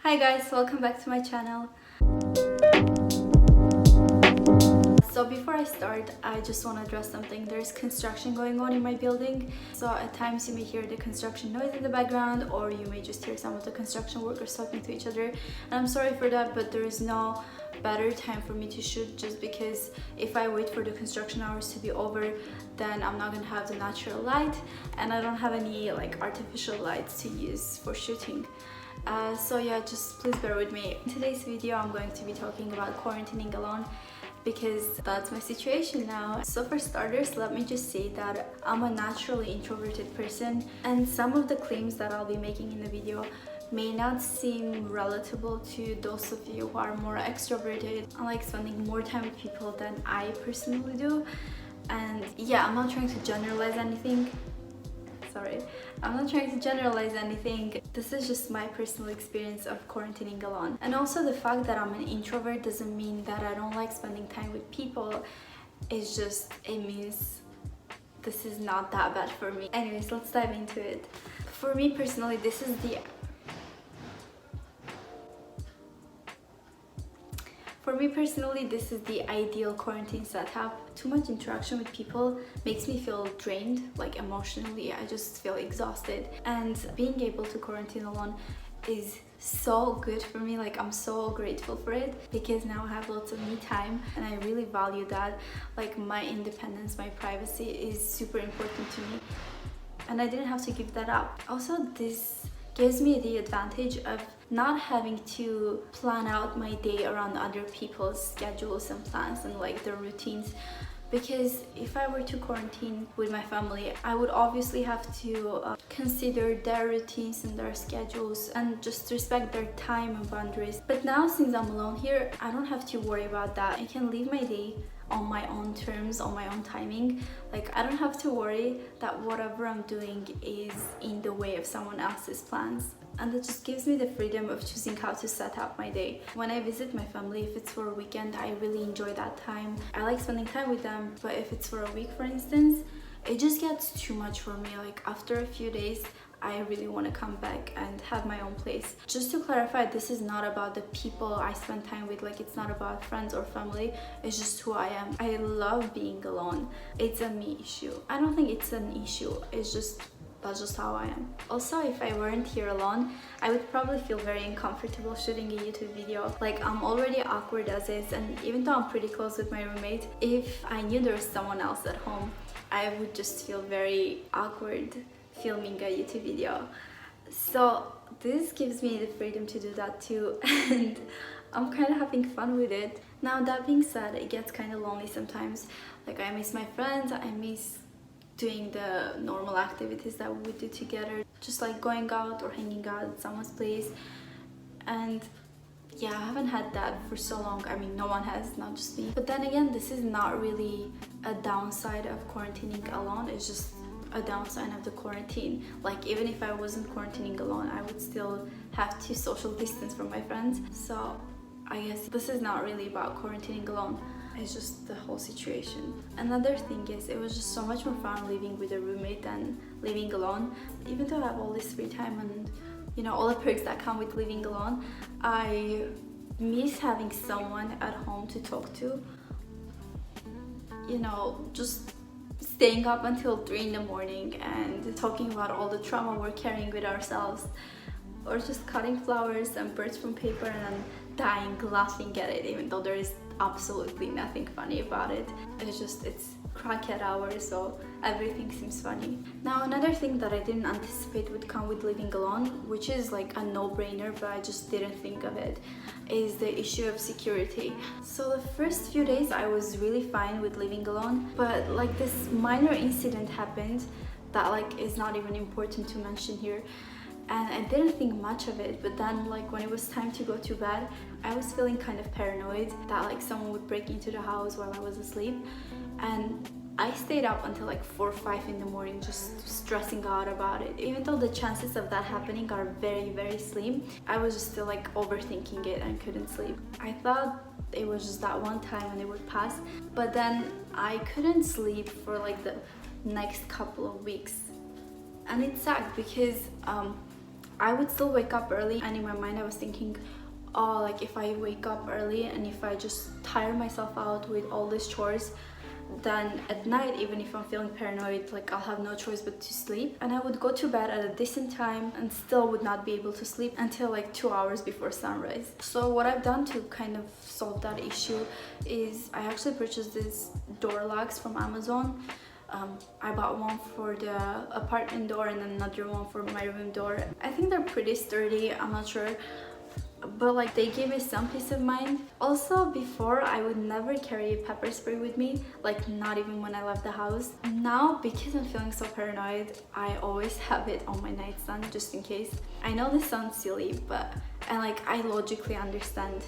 Hi guys, welcome back to my channel. So before I start, I just want to address something. There's construction going on in my building, so at times you may hear the construction noise in the background, or you may just hear some of the construction workers talking to each other, and I'm sorry for that, but there is no better time for me to shoot, just because if I wait for the construction hours to be over, then I'm not gonna have the natural light, and I don't have any like artificial lights to use for shooting. So yeah, just please bear with me. In today's video, I'm going to be talking about quarantining alone, because that's my situation now. So for starters, let me just say that I'm a naturally introverted person, and some of the claims that I'll be making in the video may not seem relatable to those of you who are more extroverted. I like spending more time with people than I personally do. And yeah, I'm not trying to generalize anything. I'm not trying to generalize anything. This is just my personal experience of quarantining alone. And also the fact that I'm an introvert doesn't mean that I don't like spending time with people. It's just, it means this is not that bad for me. Anyways, let's dive into it. For me personally, this is the ideal quarantine setup. Too much interaction with people makes me feel drained, like emotionally. I just feel exhausted. And being able to quarantine alone is so good for me. Like, I'm so grateful for it, because now I have lots of me time and I really value that. Like, my independence, my privacy is super important to me, and I didn't have to give that up. Also, this gives me the advantage of not having to plan out my day around other people's schedules and plans and like their routines. Because if I were to quarantine with my family, I would obviously have to consider their routines and their schedules and just respect their time and boundaries. But now, since I'm alone here, I don't have to worry about that. I can live my day on my own terms, on my own timing. Like, I don't have to worry that whatever I'm doing is in the way of someone else's plans. And that just gives me the freedom of choosing how to set up my day. When I visit my family, if it's for a weekend, I really enjoy that time. I like spending time with them. But if it's for a week, for instance, it just gets too much for me. Like, after a few days, I really want to come back and have my own place. Just to clarify, this is not about the people I spend time with. Like, it's not about friends or family. It's just who I am. I love being alone. It's a me issue. I don't think it's an issue. It's just, that's just how I am. Also, if I weren't here alone, I would probably feel very uncomfortable shooting a YouTube video. Like, I'm already awkward as is, and even though I'm pretty close with my roommate, if I knew there was someone else at home, I would just feel very awkward filming a YouTube video. So this gives me the freedom to do that too, and I'm kind of having fun with it. Now, that being said, it gets kind of lonely sometimes. Like, I miss my friends, I miss doing the normal activities that we would do together, just like going out or hanging out at someone's place. And yeah, I haven't had that for so long. I mean, no one has, not just me. But then again, this is not really a downside of quarantining alone. It's just a downside of the quarantine. Like, even if I wasn't quarantining alone, I would still have to social distance from my friends. So I guess this is not really about quarantining alone. It's just the whole situation. Another thing is, it was just so much more fun living with a roommate than living alone. Even though I have all this free time and, you know, all the perks that come with living alone, I miss having someone at home to talk to. You know, just staying up until 3 in the morning and talking about all the trauma we're carrying with ourselves, or just cutting flowers and birds from paper and then dying laughing at it, even though there is absolutely nothing funny about it. It's crackhead hour, so everything seems funny. Now, another thing that I didn't anticipate would come with living alone, which is like a no-brainer, but I just didn't think of it, is the issue of security. So the first few days I was really fine with living alone, but like this minor incident happened that like is not even important to mention here. And I didn't think much of it, but then like when it was time to go to bed, I was feeling kind of paranoid that like someone would break into the house while I was asleep. And I stayed up until like 4 or 5 in the morning just stressing out about it. Even though the chances of that happening are very, very slim, I was just still like overthinking it and couldn't sleep. I thought it was just that one time and it would pass, but then I couldn't sleep for like the next couple of weeks. And it sucked because I would still wake up early, and in my mind I was thinking, oh, like if I wake up early and if I just tire myself out with all these chores, then at night, even if I'm feeling paranoid, like I'll have no choice but to sleep. And I would go to bed at a decent time and still would not be able to sleep until like 2 hours before sunrise. So what I've done to kind of solve that issue is I actually purchased these door locks from Amazon. I bought one for the apartment door and another one for my room door. I think they're pretty sturdy, I'm not sure, but like they gave me some peace of mind. Also, before I would never carry a pepper spray with me, like not even when I left the house. Now, because I'm feeling so paranoid, I always have it on my nightstand just in case. I know this sounds silly, but I logically understand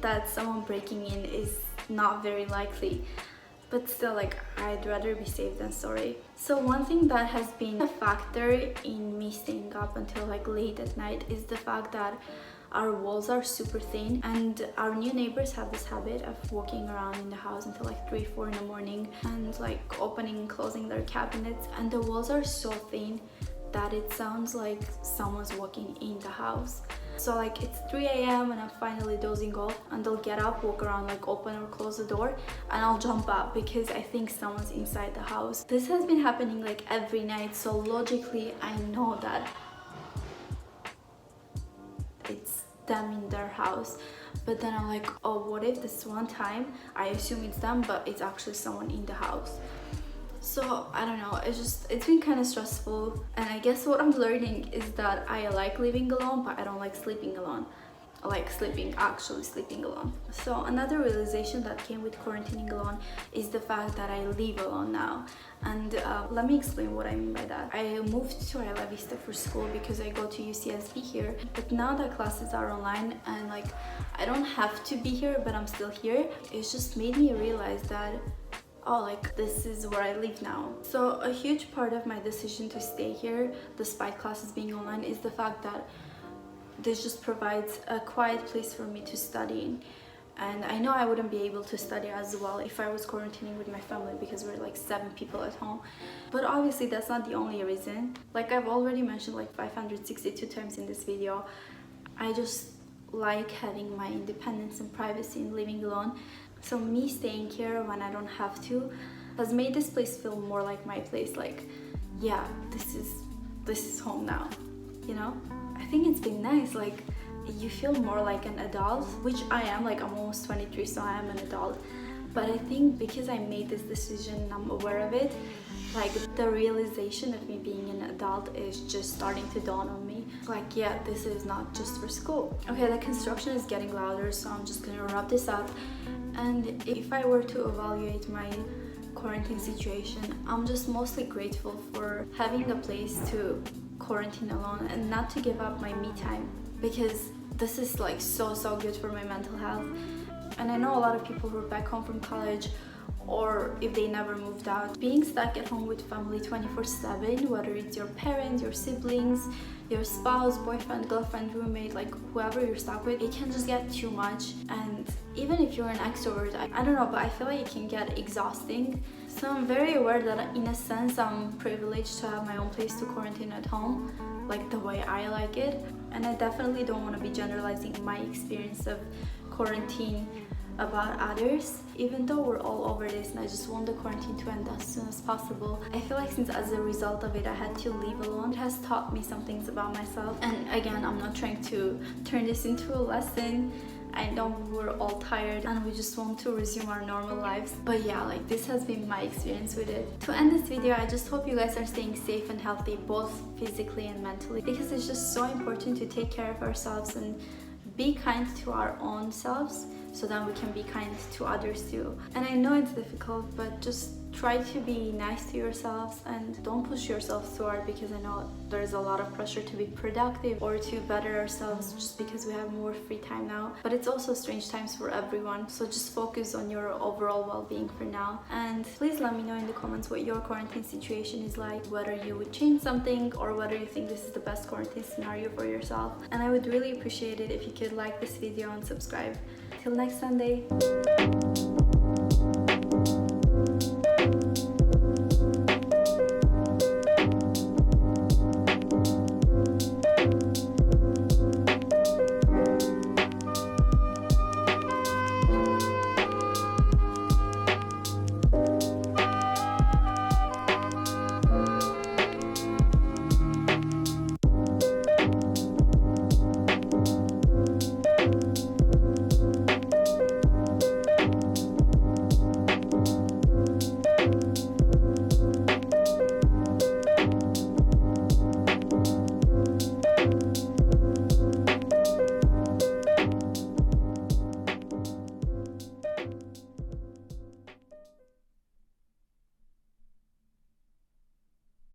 that someone breaking in is not very likely, but still, like, I'd rather be safe than sorry. So one thing that has been a factor in me staying up until like late at night is the fact that our walls are super thin, and our new neighbors have this habit of walking around in the house until like 3-4 in the morning and like opening and closing their cabinets, and the walls are so thin that it sounds like someone's walking in the house. So like it's 3 a.m. and I'm finally dozing off, and they'll get up, walk around, like open or close the door, and I'll jump up because I think someone's inside the house. This has been happening like every night, so logically I know that it's them in their house. But then I'm like, oh, what if this one time I assume it's them, but it's actually someone in the house? So I don't know, it's been kind of stressful. And I guess what I'm learning is that I like living alone, but I don't like sleeping alone. I like actually sleeping alone. So another realization that came with quarantining alone is the fact that I live alone now. And let me explain what I mean by that. I moved to Isla Vista for school because I go to UCSB here, but now that classes are online and like I don't have to be here, but I'm still here, it's just made me realize that, oh, like this is where I live now. So a huge part of my decision to stay here despite classes being online is the fact that this just provides a quiet place for me to study in. And I know I wouldn't be able to study as well if I was quarantining with my family because we're like 7 people at home. But obviously that's not the only reason. Like I've already mentioned like 562 times in this video, I just like having my independence and privacy and living alone. So me staying here when I don't have to has made this place feel more like my place. Like, yeah, this is home now, you know? I think it's been nice, like you feel more like an adult, which I am. Like I'm almost 23, so I am an adult. But I think because I made this decision and I'm aware of it, like the realization of me being an adult is just starting to dawn on me. Like, yeah, this is not just for school. Okay, the construction is getting louder, so I'm just gonna wrap this up. And if I were to evaluate my quarantine situation, I'm just mostly grateful for having a place to quarantine alone and not to give up my me time, because this is like so good for my mental health. And I know a lot of people who are back home from college, or if they never moved out, being stuck at home with family 24/7, whether it's your parents, your siblings, your spouse, boyfriend, girlfriend, roommate, like whoever you're stuck with, it can just get too much. And even if you're an extrovert, I don't know, but I feel like it can get exhausting. So I'm very aware that in a sense I'm privileged to have my own place to quarantine at home, like the way I like it. And I definitely don't want to be generalizing my experience of quarantine about others, even though we're all over this and I just want the quarantine to end as soon as possible. I feel like since as a result of it I had to live alone, it has taught me some things about myself. And again, I'm not trying to turn this into a lesson. I know we're all tired and we just want to resume our normal lives. But yeah, like this has been my experience with it. To end this video, I just hope you guys are staying safe and healthy, both physically and mentally, because it's just so important to take care of ourselves and be kind to our own selves so that we can be kind to others too. And I know it's difficult, but just try to be nice to yourselves and don't push yourself too hard, because I know there's a lot of pressure to be productive or to better ourselves just because we have more free time now. But it's also strange times for everyone, so just focus on your overall well-being for now. And please let me know in the comments what your quarantine situation is like, whether you would change something or whether you think this is the best quarantine scenario for yourself. And I would really appreciate it if you could like this video and subscribe. Till next Sunday.